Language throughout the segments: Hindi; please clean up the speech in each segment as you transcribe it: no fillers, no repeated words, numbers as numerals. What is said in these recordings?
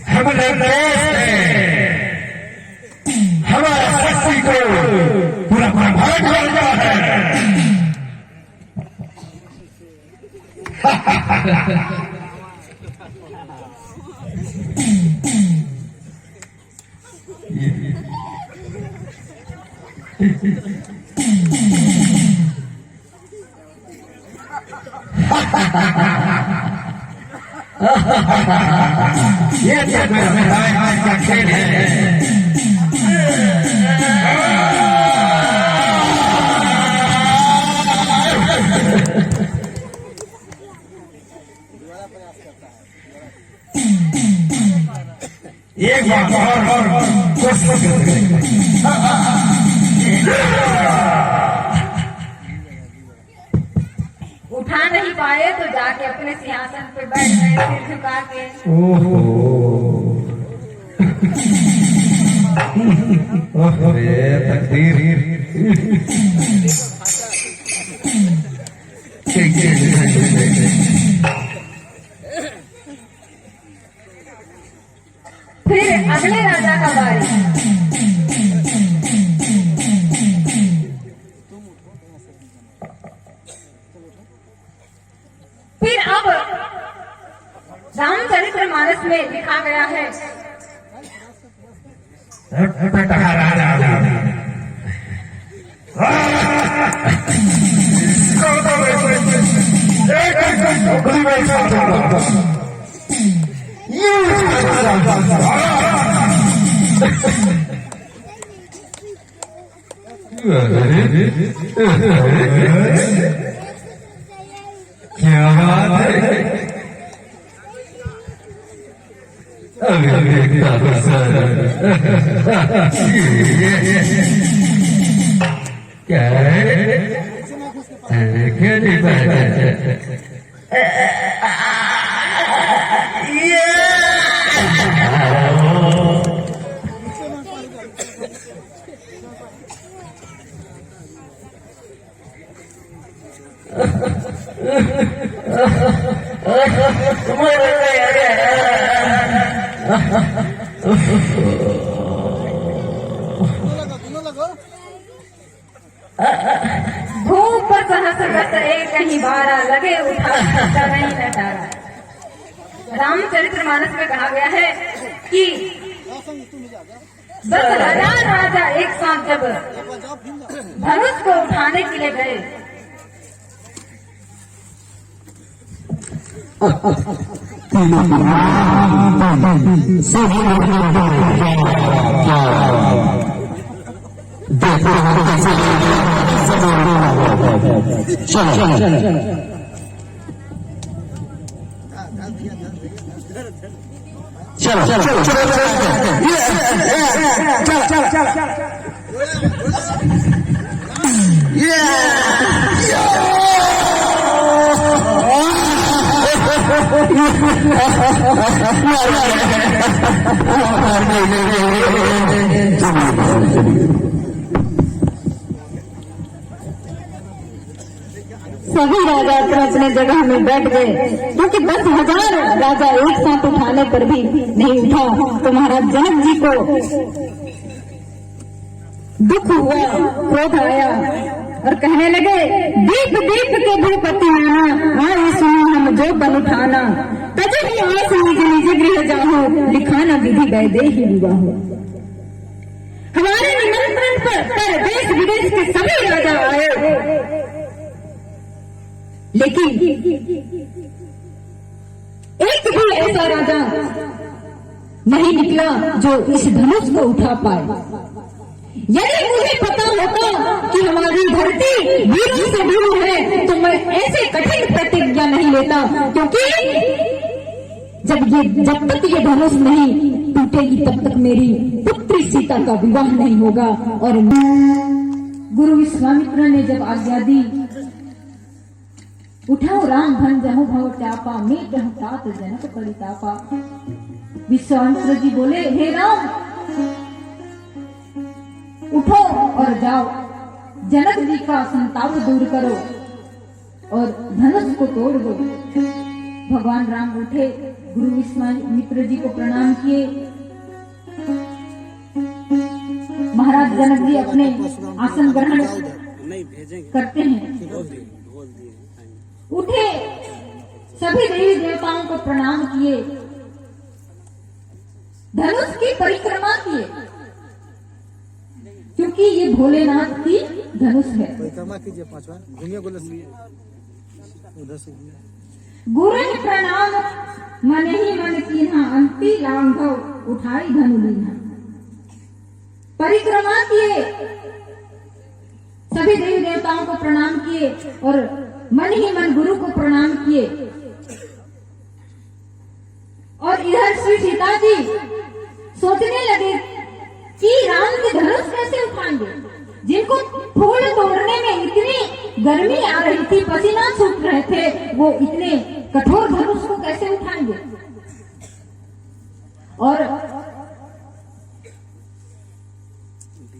हमारे देश में हमारा शक्ति को पूरा भारत मानता है। ये तो मेरा खेल है। एक बार और कोशिश उठा नहीं पाए तो जाके अपने सिंहासन पे बैठ गए सिर झुका के। ओहो तकदीर। फिर अगले राजा का बारी। फिर अब रामचरितमानस में लिखा गया है क्या बात है। क्या भूख पर सहस्र एक कहीं बारा लगे उठा नहीं नटारा। रामचरितमानस में कहा गया है कि 10,000 राजा एक साथ जब धनुष को उठाने के लिए गए सभी राजा अपने जगह में बैठ गए, क्योंकि 10,000 राजा एक साथ उठाने पर भी नहीं उठा। तो महाराज जनक जी को दुख हुआ, क्रोध आया और कहने लगे, दीप दीप के भूपति आना, आए सुनो हम जो बन उठाना, तजहि आस निज निज गृह जाहो, लिखाना विधि वैदेही विवाहो। हमारे निमंत्रण पर देश विदेश के सभी राजा आए, लेकिन एक भी ऐसा राजा नहीं निकला जो इस धनुष को उठा पाए। यदि मुझे पता होता कि हमारी धरती वीरों से भरी है तो मैं ऐसे कठिन प्रतिज्ञा नहीं लेता, क्योंकि जब तक ये धनुष नहीं टूटेगी तब तक मेरी पुत्री सीता का विवाह नहीं होगा। और गुरु विश्वामित्र ने जब आज्ञा दी, उठाओ राम धन जहु भव चापा, मीट जहु तात जनक परितापा। विश्वामित्र जी बोले, हे राम उठो और जाओ, जनक जी का संताप दूर करो और धनुष को तोड़ दो। भगवान राम उठे, गुरु विश्वामित्र जी को प्रणाम किए। महाराज जनक जी अपने आसन ग्रहण करते हैं। उठे, सभी देवी देवताओं को प्रणाम किए, धनुष की परिक्रमा किए, क्योंकि ये भोलेनाथ की धनुष है। परिक्रमा कीजिए, पांचवा घूमिए उधर से। गुरु प्रणाम मन ही मन कीन्हा, अंति लांघव उठाई धनु लीन्हा। परिक्रमा किए, सभी देवी देवताओं को प्रणाम किए और मन ही मन गुरु को प्रणाम किए। और इधर श्री सीता जी सोचने लगे कि राम के धनुष कैसे उठाएंगे, जिनको फूल तोड़ने में इतनी गर्मी आ रही थी, पसीना छूट रहे थे, वो इतने कठोर धनुष को कैसे उठाएंगे। और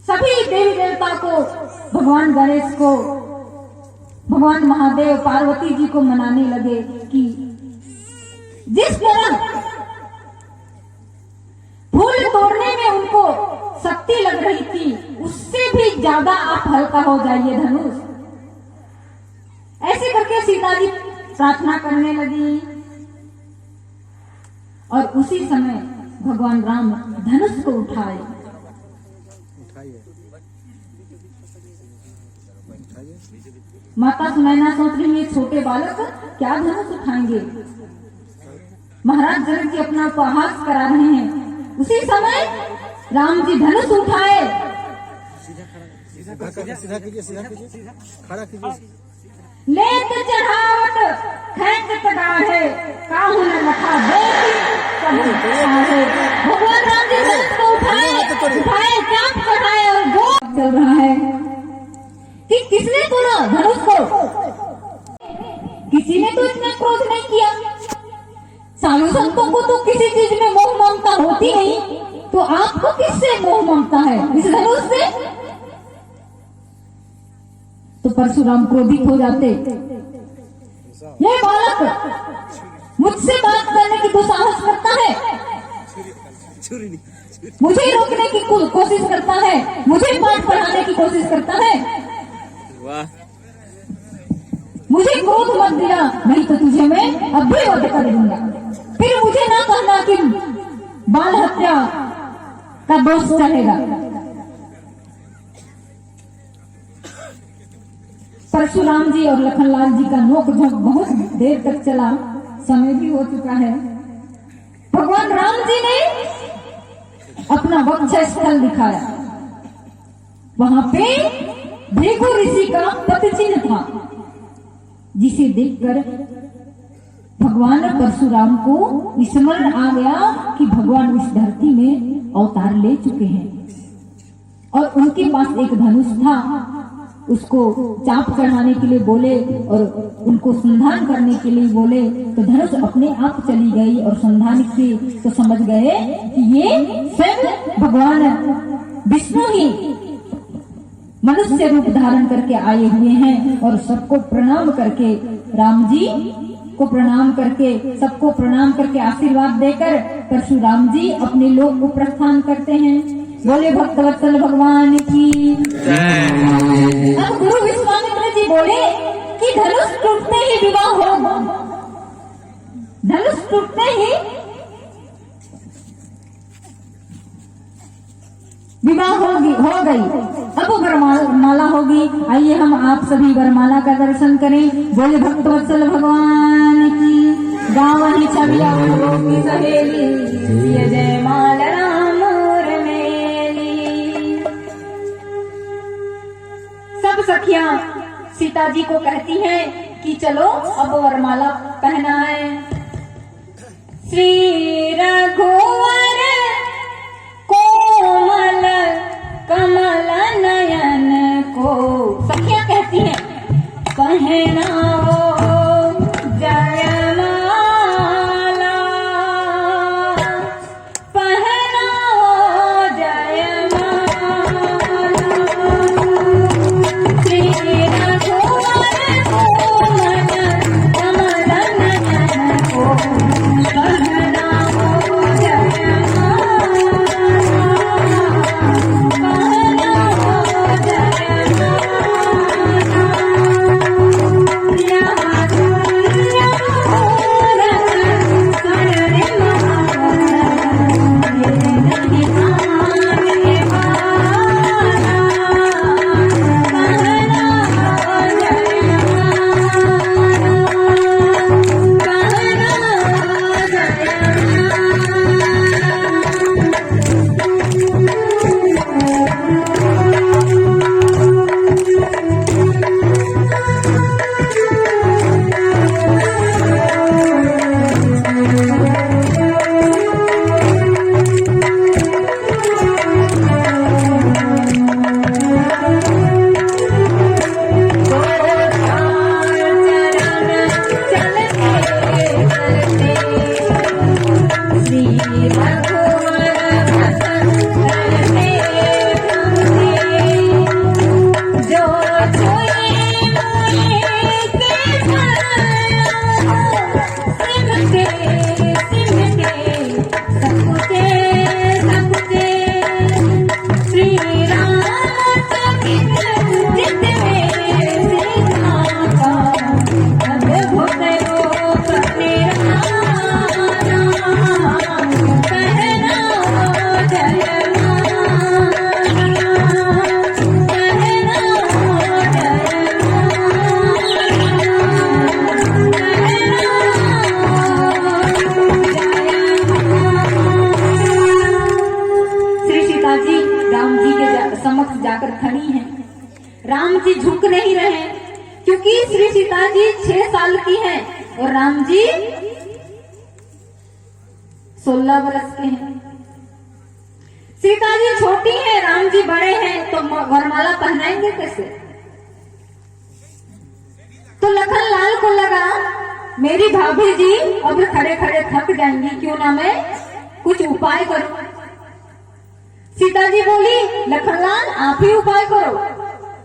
सभी देवी देवता को, भगवान गणेश को, भगवान महादेव, पार्वती जी को मनाने लगे कि जिस तरह फूल तोड़ने में उनको शक्ति लग रही थी, उससे भी ज्यादा आप हल्का हो जाइए धनुष। ऐसे करके सीता जी प्रार्थना करने लगी। और उसी समय भगवान राम धनुष को उठाए। माता सुनैना सोच रही है, छोटे बालक क्या धनुष उठाएंगे। महाराज जनक जी अपना उपहास करा रहे हैं। उसी समय राम जी धनुष उठाए। सीधा कीजिए, खड़ा कीजिए। लेत चढ़ावट खैंच कटाढ़े, काहू न लखा बेटी कहू आढ़े। भगवान राम जी धनुष को उठाए, चाप चढ़ाए और वो चल रहा है कि किसने तोड़ा धनुष को। किसी ने तो इतना क्रोध नहीं किया। साधु संतों को तो किसी चीज में मोह ममता होती नहीं, तो आपको किससे मोह ममता है, इस धनुष से। तो परशुराम क्रोधित हो जाते। ये बालक मुझसे बात करने की दुस्साहस करता है, मुझे रोकने की कोशिश करता है, मुझे पाठ पढ़ाने की कोशिश करता है। मुझे क्रोध मत दिला, नहीं तो तुझे मैं अब भी वध कर दूंगा। फिर मुझे ना कहना कि बाल हत्या का दोष चढ़ेगा। परशुराम जी और लखनलाल जी का नोक-झोंक बहुत देर तक चला, समय भी हो चुका है। भगवान राम जी ने अपना वक्ष स्थल दिखाया। वहां पे भृगु ऋषि का पदचिन्ह था, जिसे देखकर भगवान परशुराम को स्मरण आ गया कि भगवान इस धरती में अवतार ले चुके हैं। और उनके पास एक धनुष था, उसको चाप चढ़ाने के लिए बोले और उनको संधान करने के लिए बोले, तो धनुष अपने आप चली गई। और संधान से तो समझ गए कि ये स्वयं भगवान विष्णु ही मनुष्य रूप धारण करके आए हुए हैं। और सबको प्रणाम करके, राम जी को प्रणाम करके, सबको प्रणाम करके आशीर्वाद देकर परशुराम जी अपने लोक को प्रस्थान करते हैं। बोले भक्तवत्सल भगवान की। अब गुरु विश्वामित्र जी बोले कि धनुष टूटते ही विवाह होगा, धनुष टूटते ही विवाह हो गई। अब वरमाला होगी। आइए हम आप सभी वरमाला का दर्शन करें। बोले भक्तवत्सल भगवान की। गावहि छविया की सहेली, ये जय माल राम और मेली। सब सखियां सीता जी को कहती हैं कि चलो अब वरमाला पहनाए। श्री रघुवर कोमल कमल नयन को सखियां कहती हैं पहनाओ जयमाला, पहनाओ जयमाला। श्री रघुवर कोमल कमल नयन की हैं और राम जी 16 बरस के हैं। सीता जी छोटी हैं, राम जी बड़े हैं, तो वरमाला पहनाएंगे कैसे? तो लखन लाल को लगा मेरी भाभी जी अब खड़े खड़े थक जाएंगी, क्यों ना मैं कुछ उपाय करूं। सीता जी बोली लखनलाल आप ही उपाय करो।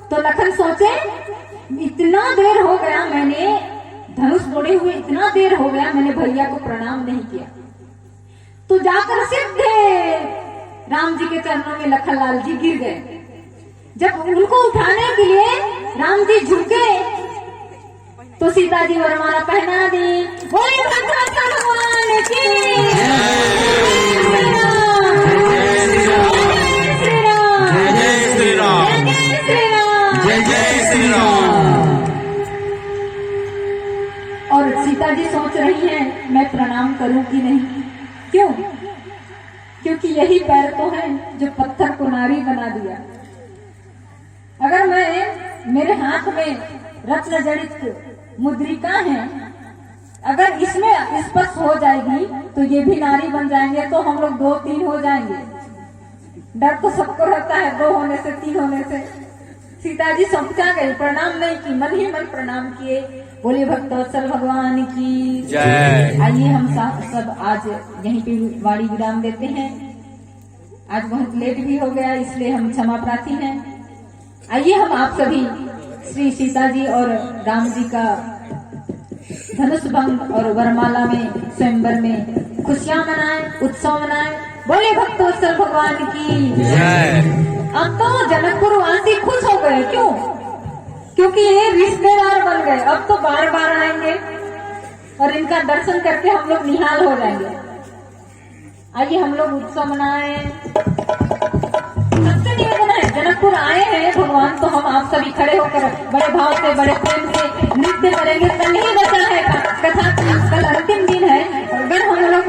तो लखन सोचे इतना देर हो गया, मैंने धनुष तोड़े हुए इतना देर हो गया, मैंने भैया को प्रणाम नहीं किया। तो जाकर सीधे राम जी के चरणों में लखनलाल जी गिर गए। जब उनको उठाने के लिए राम जी झुके तो सीता जी वरमाला पहना दी। बोले भगवान की और सीता जी सोच रही हैं मैं प्रणाम करूं कि नहीं। क्यों? क्योंकि यही पैर तो है जो पत्थर को नारी बना दिया। अगर मेरे हाथ में रत्न जड़ित मुद्रिका है, अगर इसमें स्पर्श हो जाएगी तो ये भी नारी बन जाएंगे, तो हम लोग 2-3 हो जाएंगे। डर तो सबको रहता है 2 होने से 3 होने से। सीता जी समझा गई, प्रणाम नहीं की, मन ही मन प्रणाम किए। बोले भक्तवत्सल भगवान की जय। आइए हम सब आज यहीं पे वाणी विराम देते हैं। आज बहुत लेट भी हो गया, इसलिए हम क्षमा प्रार्थी हैं। आइए हम आप सभी श्री सीता जी और राम जी का धनुष भंग और वरमाला में स्वयंवर में खुशियां मनाएं, उत्सव मनाएं। बोले भक्तवत्सल भगवान की जय। अब तो जनकपुर वासी खुश हो गए। क्यों? क्योंकि ये रिश्तेदार बन गए। अब तो बार बार आएंगे और इनका दर्शन करके हम लोग निहाल हो जाएंगे। आइए हम लोग उत्सव मनाएं। सबसे निवेदन है, जनकपुर आए हैं भगवान, तो हम आप सभी खड़े होकर बड़े भाव से बड़े प्रेम से नृत्य करेंगे। कल ही बचा है कथा, कल अंतिम दिन है। अगर हम लोग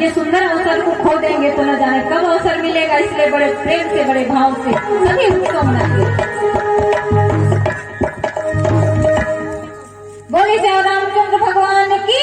ये सुंदर अवसर को खो देंगे तो न जाने कब अवसर मिलेगा, इसलिए बड़े प्रेम से बड़े भाव से सभी उत्सव मनाएंगे। बोले जय रामचंद्र भगवान की।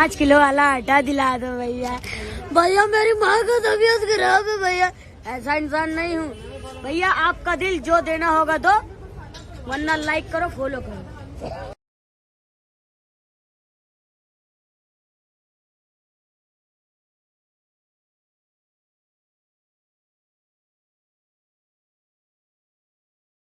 5 किलो वाला आटा दिला दो भैया। भैया मेरी माँ का तबीयत खराब है भैया, ऐसा इंसान नहीं हूँ भैया। आपका दिल जो देना होगा दो, वरना लाइक करो फॉलो करो।